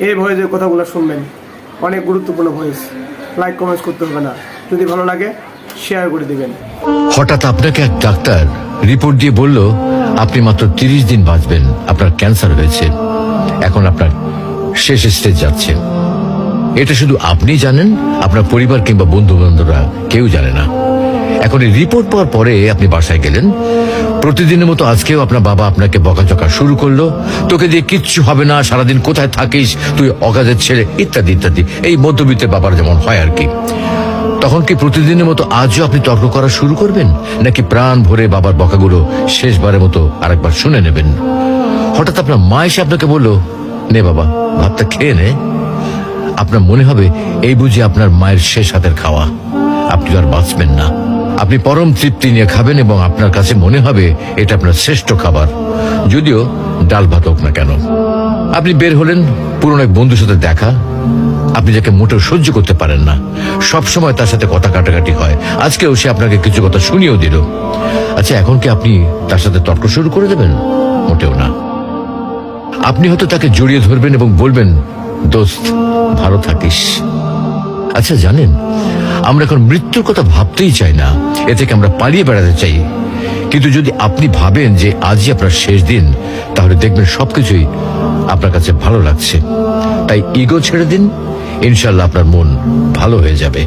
এই ভয়েসের কথাগুলো শুনবেন, অনেক গুরুত্বপূর্ণ ভয়েস। লাইক কমেন্টস করতে হবে না, যদি ভালো লাগে শেয়ার করে দিবেন। হঠাৎ আপনাকে এক ডাক্তার রিপোর্ট দিয়ে বলল আপনি মাত্র 30 দিন বাঁচবেন, আপনার ক্যান্সার হয়েছে, এখন আপনার শেষ স্টেজ যাচ্ছে। এটা শুধু আপনি জানেন, আপনার পরিবার কিংবা বন্ধু বান্ধবরা কেউ জানে না। এখন এই রিপোর্ট পাওয়ার পরে আপনি বাসায় গেলেন, প্রতিদিনের মতো আজকেও আপনার বাবা আপনাকে বকাঝকা শুরু করলো, তোকে দিয়ে কিচ্ছু হবে না, সারাদিন কোথায় থাকিস তুই, অকাজের ছেলে, ইত্যাদি ইত্যাদি। এই মধ্যবিত্তের বাবার যেমন হয় আর কি। তখন কি প্রতিদিনের মতো আজও আপনি তর্ক করা শুরু করবেন, নাকি প্রাণ ভরে বাবার বকাগুলো শেষবারের মতো আরেকবার শুনে নেবেন? হঠাৎ আপনার মা এসে আপনাকে বলল, নে বাবা ভাতটা খেয়ে নে। আপনার মনে হবে এই বুঝি আপনার মায়ের শেষ হাতের খাওয়া, আপনি আর বাঁচবেন না। আপনি পরম তৃপ্তি নিয়ে খাবেন এবং আপনার কাছে মনে হবে এটা আপনার শ্রেষ্ঠ খাবার, যদিও ডাল ভাত হোক না কেন। আপনি বের হলেন, পুরনো এক বন্ধুর সাথে দেখা, আপনি যাকে মোটেও সহ্য করতে পারেন না, সব সময় তার সাথে কথা কাটাকাটি হয়, আজকেও সে আপনাকে কিছু কথা শুনিয়েও দিল। আচ্ছা, এখন কি আপনি তার সাথে তর্ক শুরু করে দেবেন? মোটেও না। আপনি হয়তো তাকে জড়িয়ে ধরবেন এবং বলবেন, দোস্ত ভালো থাকিস। আচ্ছা জানেন, আমরা এখন মৃত্যুর কথা ভাবতেই চাই না, এ থেকে আমরা পালিয়ে বেড়াতে চাই। কিন্তু যদি আপনি ভাবেন যে আজই আপনার শেষ দিন, তাহলে দেখবেন সবকিছুই আপনার কাছে ভালো লাগছে। তাই ইগো ছেড়ে দিন, ইনশাল্লাহ আপনার মন ভালো হয়ে যাবে।